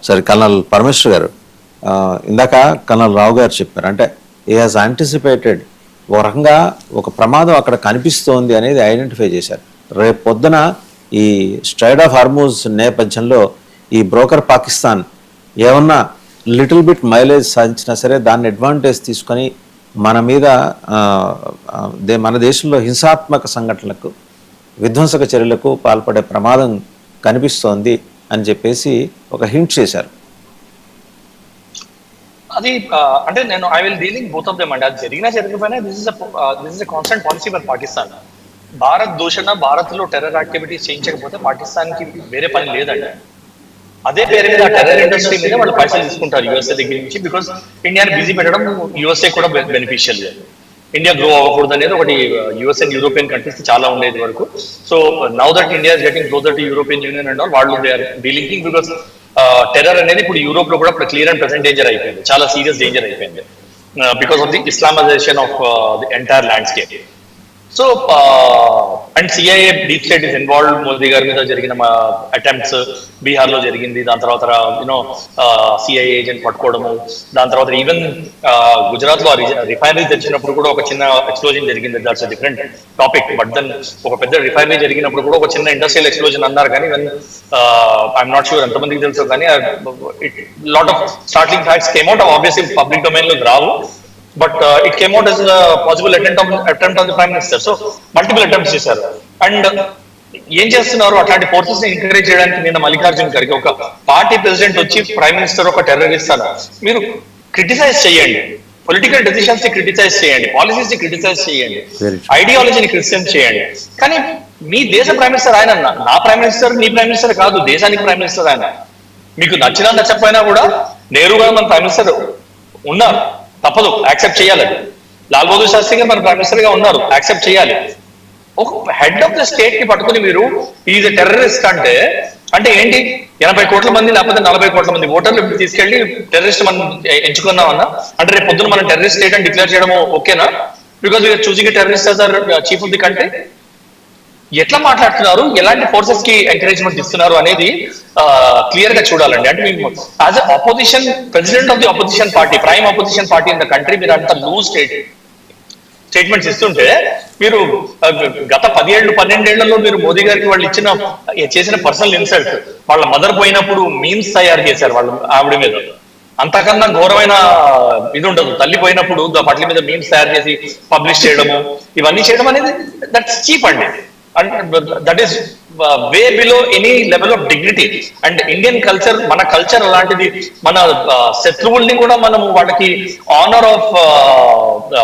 సరే, కల్నల్ పరమేశ్వర్ గారు, ఇందాక కల్నల్ రావు గారు చెప్పారు, అంటే ఈ హాజ్ యాంటిసిపేటెడ్, ఒక రకంగా ఒక ప్రమాదం అక్కడ కనిపిస్తోంది అనేది ఐడెంటిఫై చేశారు. రేపు పొద్దున ఈ స్ట్రైట్ ఆఫ్ హార్మూజ్ నేపథ్యంలో ఈ బ్రోకర్ పాకిస్తాన్ ఏమన్నా లిటిల్ బిట్ మైలేజ్ సాధించినా సరే దాన్ని అడ్వాంటేజ్ తీసుకొని మన మీద మన దేశంలో హింసాత్మక సంఘటనలకు, విధ్వంసక చర్యలకు పాల్పడే ప్రమాదం కనిపిస్తోంది అని చెప్పేసి ఒక హింట్ చేశారు. అది అంటే నేను I will dealing both of them అండి. అది జరగకపోయినా this is a constant policy for Pakistan. Bharat దూషణ, భారత్ లో టెర్రర్ యాక్టివిటీస్ చేయించకపోతే పాకిస్తాన్ కి వేరే పని లేదండి. అదే పేరు మీద టెర్రర్ ఇండస్ట్రీ మీద వాళ్ళు పైసలు తీసుకుంటారు యూఎస్ఏ దగ్గర నుంచి. బికాస్ ఇండియాని బిజీ పెట్టడం యూఎస్ఏ కూడా బెనిఫిషియల్. ఇండియా గ్రో అవ్వకూడదు అనేది ఒకటి యూఎస్ అండ్ యూరోపియన్ కంట్రీస్ చాలా ఉండేది వరకు. So now that India is getting closer to European Union and all, వాళ్ళు they are dealing. Because terror అనేది ఇప్పుడు యూరోప్ లో కూడా ఇప్పుడు క్లియర్ అండ్ ప్రెసెంట్ డేంజర్ అయిపోయింది, చాలా సీరియస్ డేంజర్ అయిపోయింది because of the Islamisation of the entire landscape. So and CIA deep state is involved. Modi గారి మీద జరిగిన అటెంప్ట్స్ బీహార్ లో జరిగింది, దాని తర్వాత యూనో సిఐఏ ఏజెంట్ పట్టుకోవడము, దాని తర్వాత ఈవెన్ గుజరాత్ లో రిఫైనరీ తెచ్చినప్పుడు కూడా ఒక చిన్న ఎక్స్ప్లోజన్ జరిగింది. That's a different topic. But then ఒక పెద్ద రిఫైనరీ జరిగినప్పుడు కూడా ఒక చిన్న ఇండస్ట్రియల్ ఎక్స్ప్లోజన్ అన్నారు. కానీ ఐఎమ్ నాట్ షూర్ ఎంతమందికి తెలుసు, కానీ lot of startling facts came out. Obviously public domain లో రావు, but it came out as a possible attempt on the prime minister. So multiple attempts చేశారు. అండ్ ఏం చేస్తున్నారు, అట్లాంటి ఫోర్సెస్ ని ఎంకరేజ్ చేయడానికి నిన్న మల్లికార్జున్ గారికి ఒక పార్టీ ప్రెసిడెంట్ వచ్చి ప్రైమ్ మినిస్టర్ ఒక టెర్రరిస్ట్ అన్న, మీరు క్రిటిసైజ్ చేయండి, పొలిటికల్ డెసిషన్స్ ని క్రిటిసైజ్ చేయండి, పాలసీస్ ని క్రిటిసైజ్ చేయండి, ఐడియాలజీని క్రిటిసైజ్ చేయండి. కానీ మీ దేశ ప్రైమ్ మినిస్టర్ ఆయన, నా ప్రైమ్ మినిస్టర్ నీ ప్రైమ్ మినిస్టర్ కాదు, దేశానికి ప్రైమ్ మినిస్టర్ ఆయన. మీకు నచ్చినా నచ్చకపోయినా కూడా నెహ్రూ గారు మన ప్రైమ్ మినిస్టర్ ఉన్నారు, తప్పదు, యాక్సెప్ట్ చేయాలి. లాల్ బహదూర్ శాస్త్రి గారు మన ప్రైమ్ మినిస్టర్ గా ఉన్నారు, యాక్సెప్ట్ చేయాలి. ఒక హెడ్ ఆఫ్ ద స్టేట్ ని పట్టుకుని మీరు ఈజ్ ఎ టెర్రరిస్ట్ అంటే ఏంటి? 80 కోట్ల మంది లేకపోతే 40 కోట్ల మంది ఓటర్లు తీసుకెళ్లి టెర్రరిస్ట్ మనం ఎంచుకున్నామన్నా అంటే రేపు పొద్దున మనం టెర్రరిస్ట్ స్టేట్ అని డిక్లేర్ చేయడం ఓకేనా? Because we're choosing terrorist as our chief of the country. ఎట్లా మాట్లాడుతున్నారు, ఎలాంటి ఫోర్సెస్ కి ఎంకరేజ్మెంట్ ఇస్తున్నారు అనేది క్లియర్ గా చూడాలండి. అంటే మేము as opposition president of the opposition party, prime opposition party in the country, మీరు అంత లూజ్ స్టేట్మెంట్స్ ఇస్తుంటే, మీరు గత 10-12 ఏళ్లలో మీరు మోదీ గారికి వాళ్ళు చేసిన పర్సనల్ ఇన్సల్ట్, వాళ్ళ మదర్ పోయినప్పుడు మీమ్స్ తయారు చేశారు వాళ్ళ ఆవిడ మీద. అంతకన్నా ఘోరమైన ఇది ఉండదు. తల్లి పోయినప్పుడు పట్ల మీద మీమ్స్ తయారు చేసి పబ్లిష్ చేయడము, ఇవన్నీ చేయడం అనేది దట్స్ చీప్ అండి. That is way below any level of dignity. And Indian culture, మన కల్చర్ అలాంటిది. మన శత్రువుల్ని కూడా మనము వాళ్ళకి ఆనర్ ఆఫ్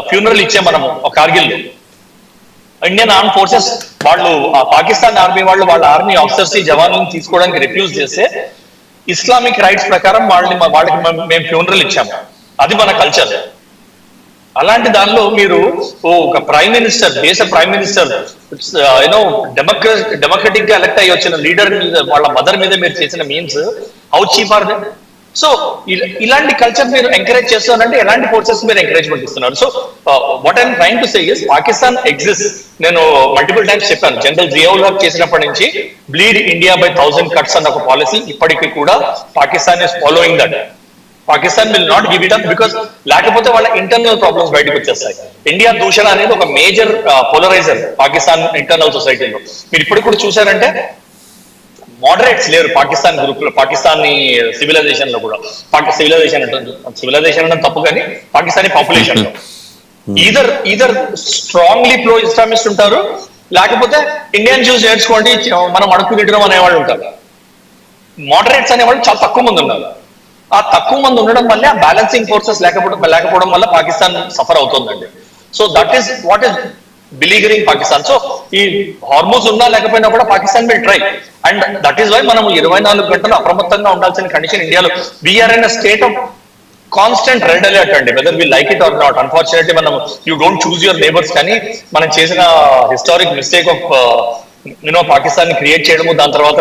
ఫ్యూనరల్ ఇచ్చే మనము కార్గిల్. ఇండియన్ ఆర్మ్ ఫోర్సెస్ వాళ్ళు పాకిస్తాన్ ఆర్మీ వాళ్ళు వాళ్ళ ఆర్మీ ఆఫీసర్స్ జవాన్లను తీసుకోవడానికి రిఫ్యూజ్ చేస్తే ఇస్లామిక్ రైట్స్ ప్రకారం వాళ్ళకి మేము ఫ్యూనరల్ ఇచ్చాము. అది మన కల్చర్. అలాంటి దానిలో మీరు ఒక ప్రైమ్ మినిస్టర్, దేశ ప్రైమ్ మినిస్టర్ యూనో డెమోక్రటిక్ గా ఎలక్ట్ అయ్యి వచ్చిన లీడర్ మీద, వాళ్ళ మదర్ మీద మీరు చేసిన memes how cheap are they? So ఇలాంటి కల్చర్ మీరు ఎంకరేజ్ చేస్తున్నారంటే ఎలాంటి ఫోర్సెస్ మీరు ఎంకరేజ్మెంట్ ఇస్తున్నారు? So what I'm trying to say is Pakistan exist. నేను మల్టిపుల్ టైమ్స్ చెప్పాను, జనరల్ జియావుల్ హక్ చేసినప్పటి నుంచి బ్లీడ్ ఇండియా బై 1000 cuts అన్న ఒక పాలసీ ఇప్పటికీ కూడా Pakistan is following that. Pakistan will not give it up, because లేకపోతే వాళ్ళ ఇంటర్నల్ ప్రాబ్లమ్స్ బయటకు వచ్చేస్తాయి. ఇండియా దూషణ అనేది ఒక మేజర్ పోలరైజర్ పాకిస్తాన్ ఇంటర్నల్ సొసైటీలో. మీరు ఇప్పుడు కూడా చూసారంటే మోడరేట్స్ లేరు పాకిస్తాన్ గ్రూప్ లో, పాకిస్తానీ సివిలైజేషన్ లో కూడా. సివిలైజేషన్ అంటే తప్పు, కానీ పాకిస్తానీ పాపులేషన్ లో ఈధర్ స్ట్రాంగ్లీ ప్రో ఇస్లామిస్ట్ ఉంటారు, లేకపోతే ఇండియన్ జ్యూస్ నేర్చుకోండి మనం అడుక్కు తిట్టడం అనేవాళ్ళు ఉంటారు. మోడరేట్స్ అనేవాళ్ళు చాలా తక్కువ మంది ఉన్నారు. ఆ తక్కువ మంది ఉండడం వల్ల బ్యాలెన్సింగ్ ఫోర్సెస్ లేకపోవడం వల్ల పాకిస్తాన్ సఫర్ అవుతుందండి. So that is what is beleaguering Pakistan. So ఈ హార్మోస్ ఉన్నా లేకపోయినా కూడా Pakistan will try. And that is why మనం 24 గంటలు అప్రమత్తంగా ఉండాల్సిన కండిషన్ ఇండియాలో. We are in a state of constant red alert అండి, whether we like it or not. Unfortunately మనం you don't choose your neighbours, కానీ మనం చేసిన హిస్టారిక్ మిస్టేక్ ఆఫ్ పాకిస్తాన్ ని క్రియేట్ చేయడము. దాని తర్వాత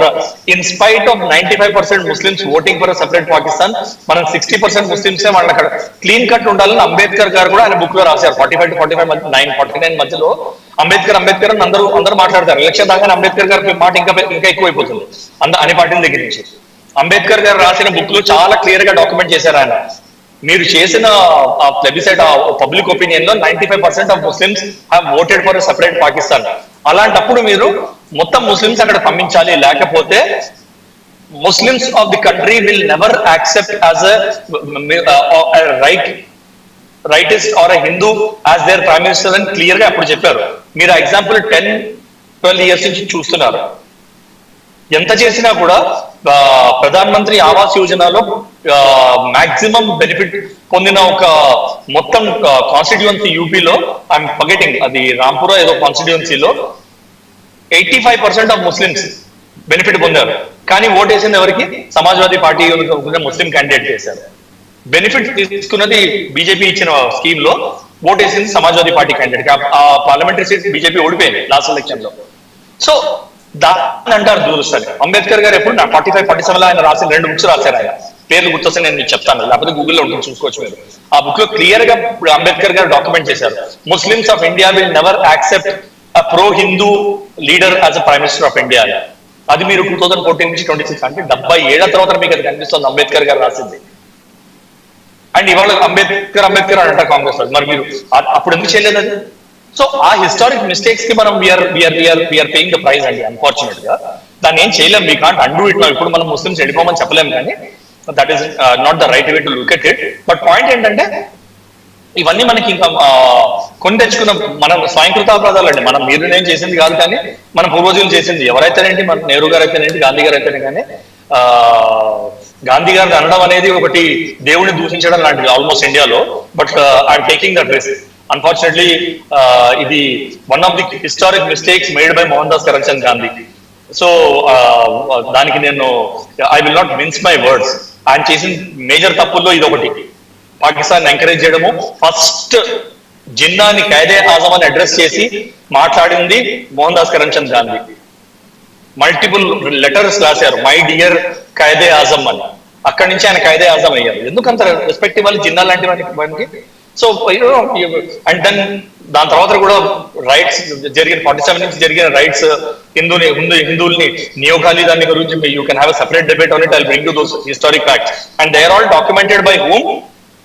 in spite of 95% Muslims voting for separate Pakistan, మనం 60% ముస్లిమ్సే వాళ్ళ అక్కడ క్లీన్ కట్ ఉండాలని అంబేద్కర్ గారు కూడా ఆయన బుక్ లో రాశారు. 45 to 49 మధ్యలో అంబేద్కర్ అని అందరూ మాట్లాడతారు. ఎలక్షన్ దాకా అంబేద్కర్ గారి మాట ఇంకా ఎక్కువైపోతుంది అన్ని పార్టీల దగ్గర నుంచి. అంబేద్కర్ గారు రాసిన బుక్ లో చాలా క్లియర్ గా డాక్యుమెంట్ చేశారు ఆయన. మీరు చేసిన ఆ ప్లెబిసైట్, ఆ పబ్లిక్ ఒపీనియన్ లో 95% of Muslims have voted for separate Pakistan. అలాంటప్పుడు మీరు మొత్తం ముస్లిమ్స్ అక్కడ పంపించాలి, లేకపోతే Muslims of the country will never accept as rightist or Hindu as their prime minister అని క్లియర్ గా అప్పుడు చెప్పారు. మీరు ఎగ్జాంపుల్ 10-12 ఇయర్స్ నుంచి చూస్తున్నారు. ఎంత చేసినా కూడా ప్రధాన మంత్రి ఆవాస్ యోజనలో మాక్సిమం బెనిఫిట్ పొందిన ఒక మొత్తం కాన్స్టిట్యుయెన్సీ యూపీలో, ఐఎమ్ ఫర్గెటింగ్ అది రాంపుర ఏదో కాన్స్టిట్యుయెన్సీలో 85% ఆఫ్ ముస్లిమ్స్ బెనిఫిట్ పొందారు. కానీ ఓటేసింది ఎవరికి? సమాజ్వాదీ పార్టీ ముస్లిం క్యాండిడేట్ చేశారు. బెనిఫిట్ తీసుకున్నది బీజేపీ ఇచ్చిన స్కీమ్ లో, ఓటేసింది సమాజ్వాదీ పార్టీ క్యాండిడేట్. ఆ పార్లమెంటరీ సీట్ బీజేపీ ఓడిపోయింది లాస్ట్ ఎలక్షన్ లో. సో దాన్ని అంటారు దూరస్థాయి. అంబేద్కర్ గారు ఎప్పుడు 45-47 ఆయన రాసిన 2 బుక్స్ రాశారు. ఆయన పేర్లు గుర్తొస్తే నేను మీకు చెప్తాను, లేకపోతే గూగుల్లో ఉంటుంది చూసుకోవచ్చు మీరు. ఆ బుక్ లో క్లియర్ గా అంబేద్కర్ గారు డాక్యుమెంట్ చేశారు, Muslims of India will never accept a pro Hindu leader as a prime minister of India. అది మీరు 2014 నుంచి 26 అంటే 70 ఏళ్ల తర్వాత మీకు అది కనిపిస్తుంది అంబేద్కర్ గారు రాసింది. అండ్ ఇవాళ అంబేద్కర్ అని అంటారు కాంగ్రెస్ వాళ్ళు. మరి మీరు అప్పుడు ఎందుకు చేయలేదు అది? సో ఆ హిస్టారిక్ మిస్టేక్స్ కి మనం వీఆర్ పేయింగ్ ద ప్రైజ్ అండి. అన్ఫార్చునేట్ గా దాన్ని ఏం చేయలేం. We can't undo it. ఇప్పుడు మనం ముస్లిమ్స్ వెళ్ళిపోమని చెప్పలేం, కానీ that is not the right way to look at it. But point ఏంటంటే ఇవన్నీ మనకి ఇంకా కొని తెచ్చుకున్న మన స్వయంకృతాపరాధాలు అండి. మనం మీరు నేను చేసింది కాదు, కానీ మన పూర్వజులు చేసింది. ఎవరైతేనేంటి, మన నెహ్రూ గారు అయితేనేంటి, గాంధీ గారు అయితేనే, కానీ గాంధీ గారిని అనడం అనేది ఒకటి దేవుడిని దూషించడం లాంటిది ఆల్మోస్ట్ ఇండియాలో. But I'm taking that risk. Unfortunately ఇది one of the historic mistakes made by Mohandas Karamchand Gandhi. So దానికి నేను I will not mince my words. ఆయన చేసిన మేజర్ తప్పుల్లో ఇది ఒకటి. పాకిస్తాన్ ఎంకరేజ్ చేయడము, ఫస్ట్ జిన్నాని ఖైదే ఆజం అని అడ్రస్ చేసి మాట్లాడింది Mohandas Karamchand Gandhi. Multiple letters రాశారు, మై డియర్ ఖైదే ఆజం అని. అక్కడి నుంచి ఆయన ఖైదే ఆజం అయ్యారు. ఎందుకంత రెస్పెక్ట్ ఇవ్వాలి జిన్నా లాంటి వానికి? సో అండ్ దెన్ దాని తర్వాత కూడా రైట్స్ జరిగిన 47 నుంచి జరిగిన రైట్స్, హిందువుల్ని నియోగాలి దాని గురించి you can have a separate debate on it. I bring to those historic facts and they are all documented by whom?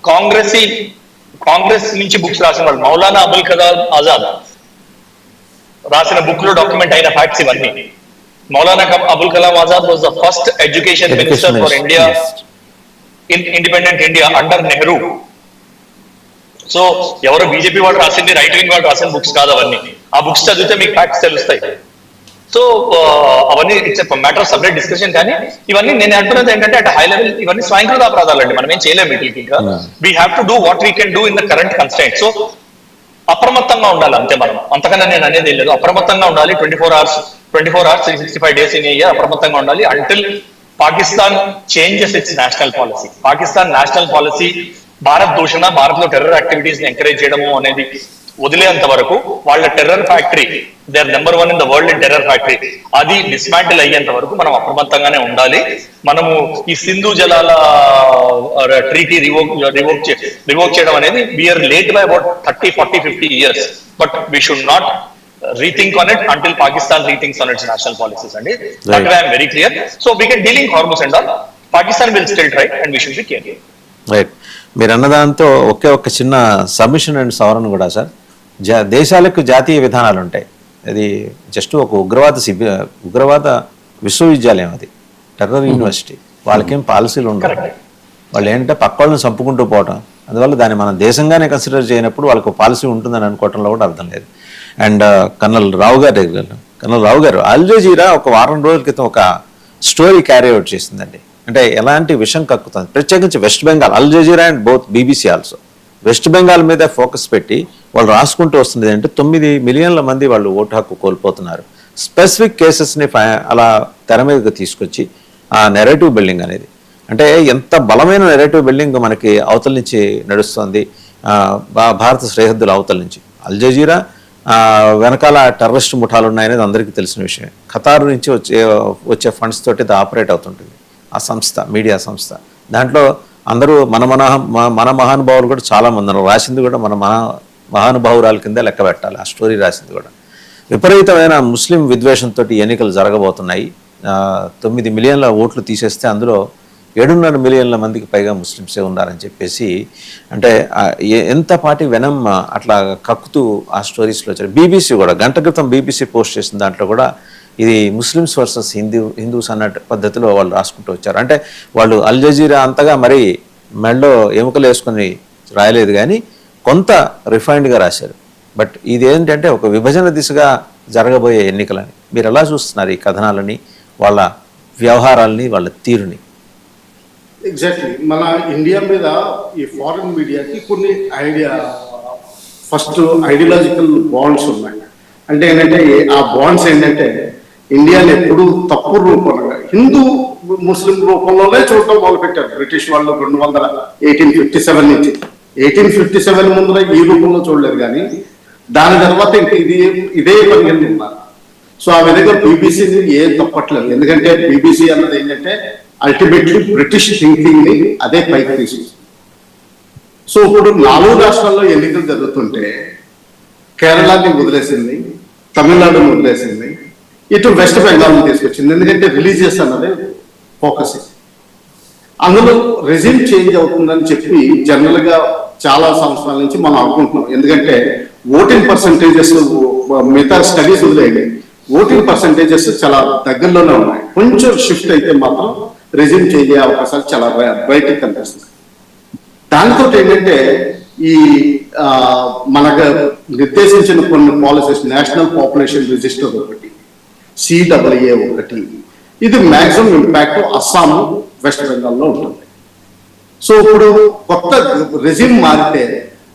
Congress నుంచి బుక్స్ రాసిన వాళ్ళు. మౌలానా అబుల్ కలాం ఆజాద్ రాసిన బుక్ లో డాక్యుమెంట్ అయిన ఫ్యాక్ట్స్ ఇవన్నీ. Maulana Abul Kalam Azad was the first education minister for India in independent India under Nehru. So ఎవరో BJP వాళ్ళు రాసింది, రైట్ వింగ్ వాళ్ళు రాసిన బుక్స్ కాదు అవన్నీ. ఆ బుక్స్ చదివితే మీకు ఫ్యాక్ట్స్ తెలుస్తాయి. సో అవన్నీ it's matter of separate discussion. కానీ ఇవన్నీ నేను అంటున్నది ఏంటంటే అట్ హై లెవెల్ ఇవన్నీ స్వయంకృత అపరాధాలు అండి. మనం ఏం చేయలేము వీటికి. ఇంకా we have to do what we can do in the current constant. So అప్రమత్తంగా ఉండాలి అంతే మనం. అంతకన్నా నేను అనేది లేదు. అప్రమత్తంగా ఉండాలి. 24 hours 365 days ఇన్ ఇయర్ అప్రమత్తంగా ఉండాలి until Pakistan changes it's national policy. Pakistan national policy Bharat దూషణ, భారత్ లో టెర్రర్ యాక్టివిటీస్ ని ఎంకరేజ్ చేయడము అనేది వదిలేంత వరకు, వాళ్ళ terror factory, they are number 1 in the world in terror factory, అది డిస్మాంటిల్ అయ్యేంత వరకు మనం అప్రమత్తంగానే ఉండాలి. మనము ఈ సింధు జలాల ట్రీటీ రివోక్ చేయడం అనేది we're late by about 30, 40, 50 years. But we should not rethink on it until Pakistan rethinks on its national policies. And that way I am very clear. So we can dealing Hormuz and all. Pakistan will still try and we should be careful. Right. మీరు అన్నదాంతో ఒక్క చిన్న submission and సవరణ కూడా sir. దేశాలకు జాతీయ విధానాలు ఉంటాయి. అది జస్ట్ ఒక ఉగ్రవాద విశ్వవిద్యాలయం, అది టెర్రర్ యూనివర్సిటీ. వాళ్ళకేం పాలసీలు ఉండవు. వాళ్ళు ఏంటంటే పక్క వాళ్ళని చంపుకుంటూ పోవటం. అందువల్ల దాన్ని మనం దేశంగానే కన్సిడర్ చేయనప్పుడు వాళ్ళకు పాలసీ ఉంటుందని అనుకోవటంలో కూడా అర్థం లేదు. అండ్ కర్నల్ రావు గారు అల్ జజీరా ఒక వారం రోజుల క్రితం ఒక స్టోరీ క్యారీ అవుట్ చేసిందండి. అంటే ఎలాంటి విషం కక్కుతుంది, ప్రత్యేకించి West Bengal, Al Jazeera and both BBC also West Bengal మీద ఫోకస్ పెట్టి వాళ్ళు రాసుకుంటూ వస్తుంది అంటే 9 మిలియన్ల మంది వాళ్ళు ఓటు హక్కు కోల్పోతున్నారు. స్పెసిఫిక్ కేసెస్ని అలా తెర మీదకి తీసుకొచ్చి ఆ నెరేటివ్ బిల్డింగ్ అనేది, అంటే ఎంత బలమైన నెరేటివ్ బిల్డింగ్ మనకి అవతల నుంచి నడుస్తుంది, భారత సరిహద్దుల అవతల నుంచి. అల్ జజీరా వెనకాల టెర్రరిస్ట్ ముఠాలు ఉన్నాయనేది అందరికీ తెలిసిన విషయమే. ఖతార్ నుంచి వచ్చే ఫండ్స్ తోటి ఇది ఆపరేట్ అవుతుంటుంది ఆ సంస్థ, మీడియా సంస్థ. దాంట్లో అందరూ మన మహానుభావులు కూడా చాలామంది ఉన్నారు. రాసింది కూడా మన మహానుభావురాల కింద లెక్క పెట్టాలి. ఆ స్టోరీ రాసింది కూడా. విపరీతమైన ముస్లిం విద్వేషంతో ఎన్నికలు జరగబోతున్నాయి. 9 మిలియన్ల ఓట్లు తీసేస్తే అందులో 7.5 మిలియన్ల మందికి పైగా ముస్లిమ్సే ఉన్నారని చెప్పేసి, అంటే ఎంత పాటి వెనం అట్లా కక్కుతూ ఆ స్టోరీస్లో వచ్చారు. బీబీసీ కూడా గంట క్రితం బీబీసీ పోస్ట్ చేసిన దాంట్లో కూడా ఇది ముస్లిమ్స్ వర్సెస్ హిందూస్ అన్న పద్ధతిలో వాళ్ళు రాసుకుంటూ వచ్చారు. అంటే వాళ్ళు అల్ జజీరా అంతగా మరి మెడలో ఎముకలు వేసుకొని రాయలేదు, కానీ కొంత రిఫైన్డ్గా రాశారు. బట్ ఇదేంటంటే ఒక విభజన దిశగా జరగబోయే ఎన్నికలని మీరు ఎలా చూస్తున్నారు ఈ కథనాలని, వాళ్ళ వ్యవహారాలని, వాళ్ళ తీరుని? ఎగ్జాక్ట్లీ మన ఇండియా మీద ఈ ఫారిన్ మీడియాకి కొన్ని ఫస్ట్ ఐడియాలజికల్ బాండ్స్ ఉన్నాయి. అంటే ఏంటంటే ఆ బాండ్స్ ఏంటంటే ఇండియాని ఎప్పుడు తప్పు రూపంగా హిందూ ముస్లిం రూపంలోనే చూడటం మొదలుపెట్టారు బ్రిటిష్ వాళ్ళు 1857 నుంచి. 1857 ముందున ఈ రూపంలో చూడలేదు, కానీ దాని తర్వాత ఇంక ఇదే పని ఉన్నారు. సో ఆ విధంగా బీబీసీని ఏం తప్పట్లేదు. ఎందుకంటే బీబీసీ అన్నది ఏంటంటే అల్టిమేట్లీ బ్రిటిష్ థింకింగ్ ని అదే పైకి తీసుకుంది. సో ఇప్పుడు 4 రాష్ట్రాల్లో ఎన్నికలు జరుగుతుంటే కేరళని వదిలేసింది, తమిళనాడుని వదిలేసింది, ఇటు వెస్ట్ బెంగాల్ని తీసుకొచ్చింది. ఎందుకంటే రిలీజియస్ అన్నది ఫోకస్. అందులో రెజిమ్ చేంజ్ అవుతుందని చెప్పి జనరల్ గా చాలా సంవత్సరాల నుంచి మనం అనుకుంటున్నాం. ఎందుకంటే ఓటింగ్ పర్సంటేజెస్ మిగతా స్టడీస్ వదిలేయండి, ఓటింగ్ పర్సంటేజెస్ చాలా దగ్గరలోనే ఉన్నాయి. కొంచెం షిఫ్ట్ అయితే మాత్రం రెజ్యూమ్ చేసే అవకాశాలు చాలా బయటకు కనిపిస్తుంది. దాంతో ఏంటంటే ఈ మనకు నిర్దేశించిన కొన్ని పాలసీస్, నేషనల్ పాపులేషన్ రిజిస్టర్ ఒకటి, CAA ఒకటి, ఇది మాక్సిమం ఇంపాక్ట్ అస్సాము, వెస్ట్ బెంగాల్లో ఉంటుంది. సో ఇప్పుడు కొత్త రెజ్యూమ్ మారితే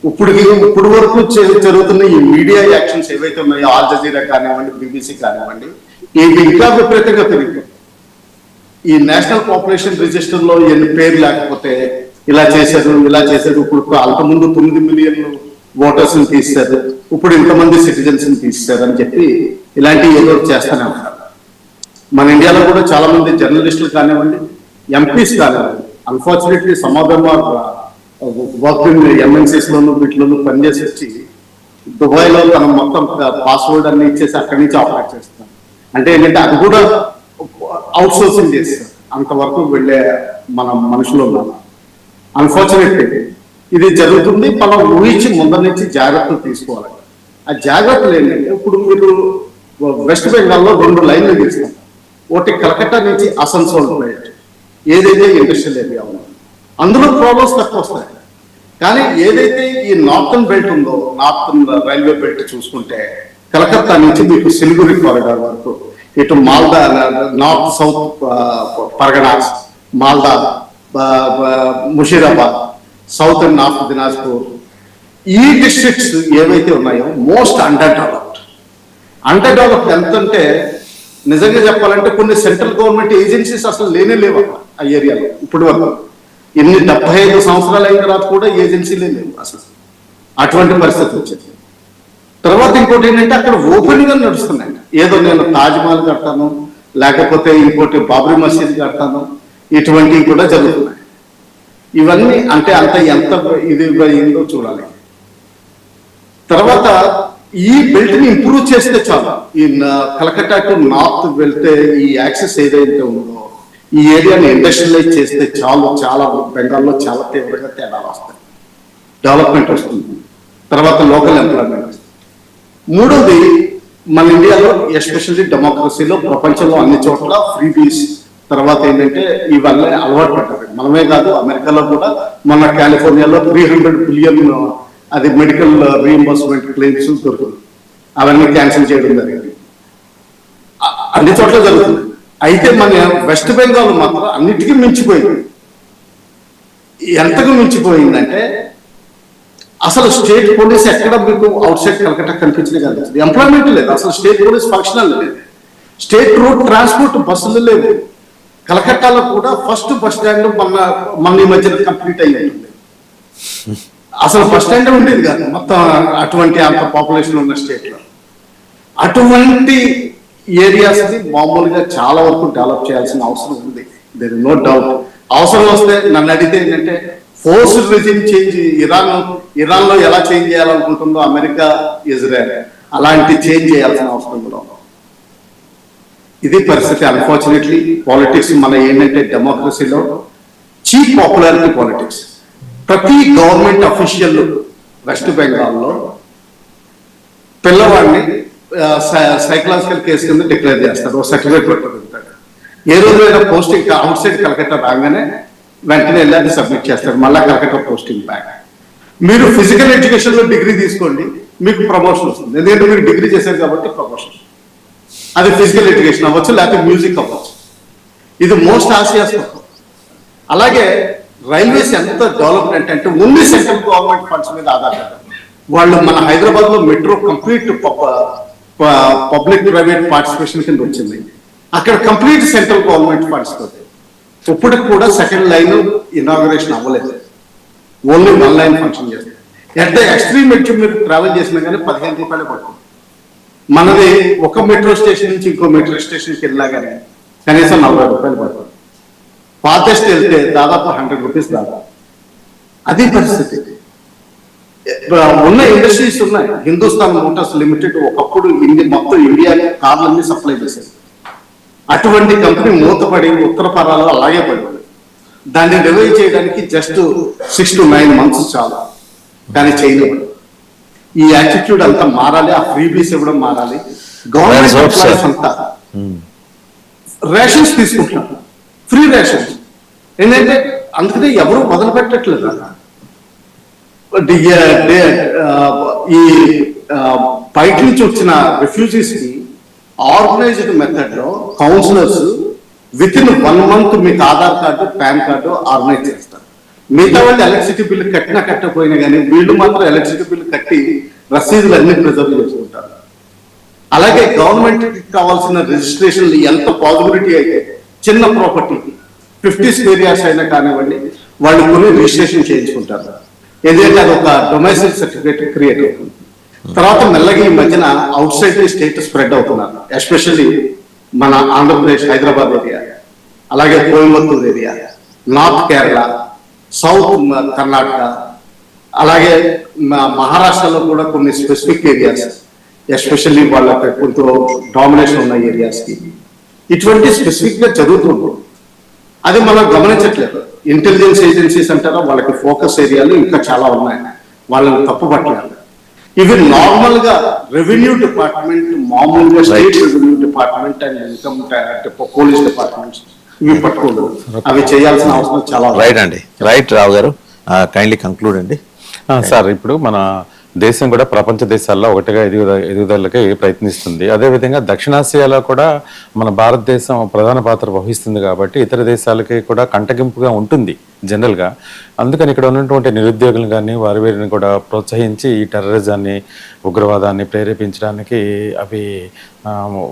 ఇప్పుడు వరకు జరుగుతున్న ఈ మీడియా యాక్షన్స్ ఏవైతే ఉన్నాయో, ఆల్ జజీరా కానివ్వండి, బీబీసీ కానివ్వండి, ఇది ఇంకా విపరీతంగా పెరిగిపోతుంది. ఈ నేషనల్ పాపులేషన్ రిజిస్టర్ లో ఎన్ని పేరు లేకపోతే ఇలా చేశారు, ఇలా చేశారు. ఇప్పుడు అంతకుముందు 9 మిలియన్ ఓటర్స్ ని తీస్తారు, ఇప్పుడు ఇంతమంది సిటిజన్స్ ని తీస్తారు అని చెప్పి ఇలాంటివి ఏదో చేస్తూనే ఉంటారు. మన ఇండియాలో కూడా చాలా మంది జర్నలిస్టులు కానివ్వండి, ఎంపీస్ కానివ్వండి, unfortunately some of them are working MNCs లోను వీటిలోనూ పనిచేసి వచ్చి దుబాయ్లో తన మొత్తం పాస్వర్డ్ అన్ని ఇచ్చేసి అక్కడి నుంచి ఆపరేట్ చేస్తారు. అంటే ఏంటంటే అది కూడా అవుట్ సోర్సింగ్ చేస్తారు, అంతవరకు వెళ్ళే మన మనుషులు ఉన్నారు. అన్ఫార్చునేట్లీ ఇది జరుగుతుంది. మనం ఊహించి ముందర నుంచి జాగ్రత్తలు తీసుకోవాలి. ఆ జాగ్రత్తలు ఏంటంటే ఇప్పుడు మీరు వెస్ట్ బెంగాల్లో 2 లైన్లు తీస్తారు. ఒకటి కలకత్తా నుంచి అసన్సోల్ ప్లేట్, ఏదైతే ఇండస్ట్రియల్ ఏరియా ఉందో అందులో ప్రాబ్లమ్స్ తక్కువ వస్తాయి. కానీ ఏదైతే ఈ నార్థన్ బెల్ట్ ఉందో, నార్థన్ రైల్వే బెల్ట్ చూసుకుంటే కలకత్తా నుంచి మీకు సిలిగురి కారిడార్ వరకు, ఇటు Malda, north south Parganas, Malda, Musheerabad, south and north Dinajpur, ఈ డిస్ట్రిక్ట్స్ ఏవైతే ఉన్నాయో మోస్ట్ అండర్ డెవలప్డ్. ఎంత అంటే నిజంగా చెప్పాలంటే కొన్ని సెంట్రల్ గవర్నమెంట్ ఏజెన్సీస్ అసలు లేనే లేవు ఆ ఏరియాలో. ఇప్పుడు వరకు 75 సంవత్సరాలు అయిన తర్వాత కూడా ఏజెన్సీలే లేవు అసలు. అటువంటి పరిస్థితి వచ్చింది. తర్వాత ఇంకోటి ఏంటంటే అక్కడ ఓపెన్ గా నడుస్తున్నాయి. ఏదో నేను తాజ్మహల్ కడతాను, లేకపోతే ఇంకోటి బాబ్రీ మసీద్ కడతాను, ఇటువంటివి కూడా జరుగుతున్నాయి. ఇవన్నీ అంటే అంత ఎంత ఇది ఏందో చూడాలి. తర్వాత ఈ బెల్ట్ ని ఇంప్రూవ్ చేస్తే చాలు. ఈ కలకత్తా టు నార్త్ వెళ్తే ఈ యాక్సెస్ ఏదైతే ఉందో ఈ ఏరియాని ఇండస్ట్రియలైజ్ చేస్తే చాలు, చాలా బెంగాల్లో చాలా తీవ్రంగా తేడాలు వస్తాయి, డెవలప్మెంట్ వస్తుంది. తర్వాత లోకల్ ఎంప్లాయ్మెంట్ వస్తుంది. మూడోది మన ఇండియాలో ఎస్పెషల్లీ డెమోక్రసీలో ప్రపంచంలో అన్ని చోట్ల ఫ్రీబీస్, తర్వాత ఏంటంటే ఇవన్నీ అలవాటు పడ్డారు. మనమే కాదు, అమెరికాలో కూడా మన కాలిఫోర్నియాలో 300 బిలియన్ అది మెడికల్ రీఎంబర్స్మెంట్ క్లెయిమ్స్ దొరుకుతుంది. అవన్నీ క్యాన్సిల్ చేయడం జరిగింది. అన్ని చోట్ల జరుగుతుంది. అయితే మన వెస్ట్ బెంగాల్ మాత్రం అన్నిటికీ మించిపోయింది. ఎంతకు మించిపోయిందంటే అసలు స్టేట్ పోలీస్ ఎక్కడ మీకు అవుట్ సైడ్ కలకట్టా కనిపించలే కదా, ఎంప్లాయ్మెంట్ లేదు, అసలు స్టేట్ పోలీస్ ఫంక్షనల్ లేదు, స్టేట్ రోడ్ ట్రాన్స్పోర్ట్ బస్సులు లేవు. కలకట్టాలో కూడా ఫస్ట్ బస్ స్టాండ్ మన ఈ మధ్యన కంప్లీట్ అయ్యి ఉంటుంది. అసలు బస్ స్టాండ్ ఉండేది కాదు మొత్తం అటువంటి అంత పాపులేషన్ ఉన్న స్టేట్ లో. అటువంటి ఏరియాస్ ని మామూలుగా చాలా వరకు డెవలప్ చేయాల్సిన అవసరం ఉంది. There is no doubt. అవసరం వస్తే నన్ను అడిగితే ఏంటంటే ఫోర్స్డ్ రెజిమ్ చేంజ్, ఇరాన్ లో ఎలా చేంజ్ చేయాలనుకుంటుందో అమెరికా, ఇజ్రాయెల్ అలాంటి చేంజ్ చేయాల్సిన అవసరం కూడా ఉంది. ఇది పరిస్థితి. అన్ఫార్చునేట్లీ పాలిటిక్స్ మన ఏంటంటే డెమోక్రసీలో చీప్ పాపులారిటీ పాలిటిక్స్. ప్రతి గవర్నమెంట్ అఫీషియల్ వెస్ట్ బెంగాల్లో పిల్లవాడిని సైకలాజికల్ కేసు కింద డిక్లేర్ చేస్తారు, ఒక సర్టిఫికేట్ పెట్టుకుంటాడు. ఏ రోజైనా పోస్టింగ్ అవుట్ సైడ్ కలకత్తా రాగానే వెంటనే వెళ్ళి అది సబ్మిట్ చేస్తారు, మళ్ళీ కలకత్తా పోస్టింగ్ బ్యాక్. మీరు ఫిజికల్ ఎడ్యుకేషన్ లో డిగ్రీ తీసుకోండి, మీకు ప్రమోషన్ వస్తుంది, ఎందుకంటే మీరు డిగ్రీ చేశారు కాబట్టి ప్రమోషన్. అది ఫిజికల్ ఎడ్యుకేషన్ అవ్వచ్చు, లేకపోతే మ్యూజిక్ అవ్వచ్చు. ఇది మోస్ట్ ఆసియాస్. అలాగే రైల్వేస్ ఎంత డెవలప్మెంట్ అంటే ఓన్లీ సెంట్రల్ గవర్నమెంట్ ఫండ్స్ మీద ఆధారపడ్డారు వాళ్ళు. మన హైదరాబాద్ లో metro complete public private participation కింద వచ్చింది. అక్కడ కంప్లీట్ సెంట్రల్ గవర్నమెంట్ ఫండ్స్ తోటి. ఇప్పటికి కూడా సెకండ్ లైన్ ఇనాగరేషన్ అవ్వలేదు, ఓన్లీ 1 లైన్ ఫంక్షన్ చేస్తుంది. ఎట్ ద ఎక్స్ట్రీమ్ ఎడ్జ్ మీరు ట్రావెల్ చేసినా కానీ 15 రూపాయలు పడుతుంది. మనది ఒక మెట్రో స్టేషన్ నుంచి ఇంకో మెట్రో స్టేషన్కి వెళ్ళినా కానీ కనీసం 40 రూపాయలు పడుతుంది. ఫార్దెస్ట్ వెళ్తే దాదాపు 100 రూపీస్ దాదాపు. అది పరిస్థితి. ఉన్న ఇండస్ట్రీస్ ఉన్నాయి. హిందుస్థాన్ మోటార్స్ లిమిటెడ్ ఒకప్పుడు మొత్తం ఇండియాకి కార్లన్నీ సప్లై చేసేది. అటువంటి కంపెనీ మూతపడి ఉత్తర పరాల్లో అలాగే పడింది. దాన్ని రివైవ్ చేయడానికి జస్ట్ 6 to 9 months చాలు, కానీ చేయలేదు. ఈ యాటిట్యూడ్ అంతా మారాలి, ఆ ఫ్రీబీస్ ఇవ్వడం మారాలి. గవర్నమెంట్ ఎంప్లాయీస్ అంతా రేషన్స్ తీసుకుంటున్నారు, ఫ్రీ రేషన్స్. ఏంటంటే అందుకనే ఎవరు మొదలు పెట్టట్లేదు. ఈ బయట నుంచి వచ్చిన రిఫ్యూజీస్ కి ఆర్గనైజ్డ్ మెథడ్ లో కౌన్సిలర్స్ విత్ ఇన్ 1 month మీకు Aadhaar card, pan card organise చేస్తారు. మిగతా వాళ్ళు ఎలక్ట్రిసిటీ బిల్లు కట్టినా కట్టకపోయినా కానీ వీళ్ళు మాత్రం ఎలక్ట్రిసిటీ బిల్లు కట్టి రసీదులు అన్ని ప్రిజర్వ్ చేసుకుంటారు. అలాగే గవర్నమెంట్ కి కావాల్సిన రిజిస్ట్రేషన్లు ఎంత పాసిబిలిటీ అయితే చిన్న ప్రాపర్టీ 50 square yards అయినా కానివ్వండి వాళ్ళు కొన్ని రిజిస్ట్రేషన్ చేయించుకుంటారు. ఎందుకంటే అది ఒక డొమైసైల్ సర్టిఫికేట్ క్రియేట్ అవుతుంది. తర్వాత మెల్లగా ఈ మధ్యన అవుట్ సైడ్ స్టేట్ స్ప్రెడ్ అవుతున్నారు, ఎస్పెషల్లీ మన ఆంధ్రప్రదేశ్ హైదరాబాద్ ఏరియా, అలాగే Coimbatore area, north Kerala, south Karnataka, అలాగే మహారాష్ట్రలో కూడా కొన్ని స్పెసిఫిక్ ఏరియాస్, ఎస్పెషల్లీ వాళ్ళకి కొంచెం డామినేషన్ ఉన్న ఏరియాస్ కి ఇటువంటి స్పెసిఫిక్ గా జరుగుతుంది. అది మనం గమనించట్లేదు. ఇంటెలిజెన్స్ ఏజెన్సీస్ అంటారా, వాళ్ళకి ఫోకస్ ఏరియాలు ఇంకా చాలా ఉన్నాయి, వాళ్ళని తప్పుపట్టలేదు. ఇవి నార్మల్ గా రెవెన్యూ డిపార్ట్మెంట్, మామూలుగా state revenue department and income police departments ఇవి పట్టుకోలేదు. అవి చేయాల్సిన అవసరం చాలా. రైట్ అండి, రైట్. రావు గారు కైండ్లీ కంక్లూడ్ అండి. సార్, ఇప్పుడు మన దేశం కూడా ప్రపంచ దేశాల్లో ఒకటిగా ఎదుగుదలకి ప్రయత్నిస్తుంది. అదేవిధంగా దక్షిణాసియాలో కూడా మన భారతదేశం ప్రధాన పాత్ర వహిస్తుంది కాబట్టి ఇతర దేశాలకి కూడా కంటగింపుగా ఉంటుంది జనరల్గా. అందుకని ఇక్కడ ఉన్నటువంటి నిరుద్యోగులు కానీ వారిని కూడా ప్రోత్సహించి ఈ టెర్రరిజాన్ని, ఉగ్రవాదాన్ని ప్రేరేపించడానికి అవి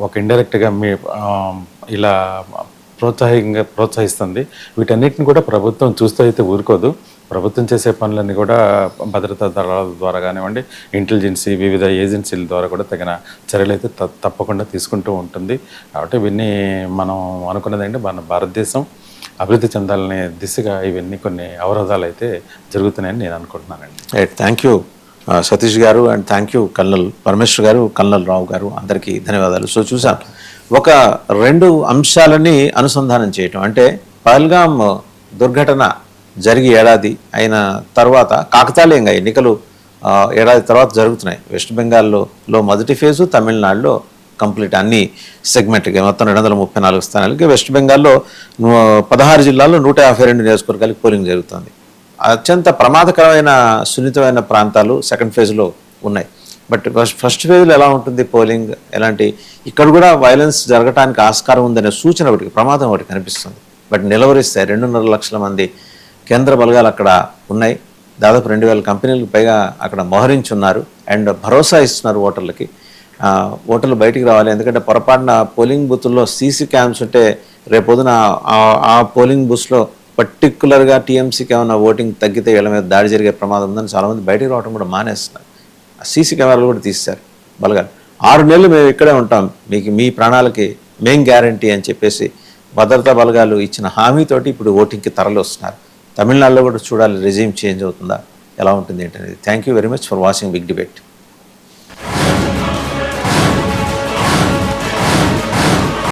ఒక ఇండైరెక్ట్గా ఇలా ప్రోత్సహిస్తుంది. వీటన్నిటిని కూడా ప్రభుత్వం చూస్తూ అయితే ఊరుకోదు. ప్రభుత్వం చేసే పనులన్నీ కూడా భద్రతా దళాల ద్వారా కానివ్వండి, ఇంటెలిజెన్సీ, వివిధ ఏజెన్సీల ద్వారా కూడా తగిన చర్యలు అయితే తప్పకుండా తీసుకుంటూ ఉంటుంది. కాబట్టి ఇవన్నీ మనం అనుకున్నదండి, మన భారతదేశం అభివృద్ధి చెందాలనే దిశగా ఇవన్నీ కొన్ని అవరోధాలు అయితే జరుగుతున్నాయని నేను అనుకుంటున్నానండి. Right, thank you Satish garu, and thank you colonel Parameshwar garu, colonel రావు గారు, అందరికీ ధన్యవాదాలు. సో చూసాం ఒక 2 అంశాలని అనుసంధానం చేయటం, అంటే పహల్గామ్ దుర్ఘటన జరిగి ఏడాది అయిన తర్వాత కాకతాళీయంగా ఎన్నికలు ఏడాది తర్వాత జరుగుతున్నాయి. వెస్ట్ బెంగాల్లో మొదటి ఫేజు, తమిళనాడులో కంప్లీట్ అన్ని సెగ్మెంట్కి మొత్తం 234 స్థానాలకి. వెస్ట్ బెంగాల్లో 16 జిల్లాల్లో 152 నియోజకవర్గాలకి పోలింగ్ జరుగుతుంది. అత్యంత ప్రమాదకరమైన సున్నితమైన ప్రాంతాలు సెకండ్ ఫేజ్లో ఉన్నాయి. బట్ ఫస్ట్ ఫేజ్లో ఎలా ఉంటుంది పోలింగ్, ఎలాంటి ఇక్కడ కూడా వైలెన్స్ జరగడానికి ఆస్కారం ఉందనే సూచన ఒకటి, ప్రమాదం ఒకటి కనిపిస్తుంది. బట్ నిలవరిస్తాయి. 2.5 లక్షల మంది కేంద్ర బలగాలు అక్కడ ఉన్నాయి. దాదాపు 2,000 కంపెనీలకు పైగా అక్కడ మోహరించున్నారు. అండ్ భరోసా ఇస్తున్నారు ఓటర్లకి, ఓటర్లు బయటికి రావాలి. ఎందుకంటే పొరపాటున పోలింగ్ బూత్ల్లో సీసీ క్యామ్స్ ఉంటే రేపొద్దున ఆ పోలింగ్ బూత్స్లో పర్టికులర్గా టీఎంసీకి ఏమైనా ఓటింగ్ తగ్గితే వీళ్ళ మీద దాడి జరిగే ప్రమాదం ఉందని చాలామంది బయటికి రావడం కూడా మానేస్తున్నారు. సీసీ కెమెరాలు కూడా తీశారు బలగాలు. 6 నెలలు మేము ఇక్కడే ఉంటాం, మీ ప్రాణాలకి మేం గ్యారంటీ అని చెప్పేసి భద్రతా బలగాలు ఇచ్చిన హామీతోటి ఇప్పుడు ఓటింగ్కి తరలి వస్తున్నారు. తమిళనాడులో కూడా చూడాలి రెజ్యూమ్ చేంజ్ అవుతుందా, ఎలా ఉంటుంది ఏంటనేది. Thank you very much for watching big debate.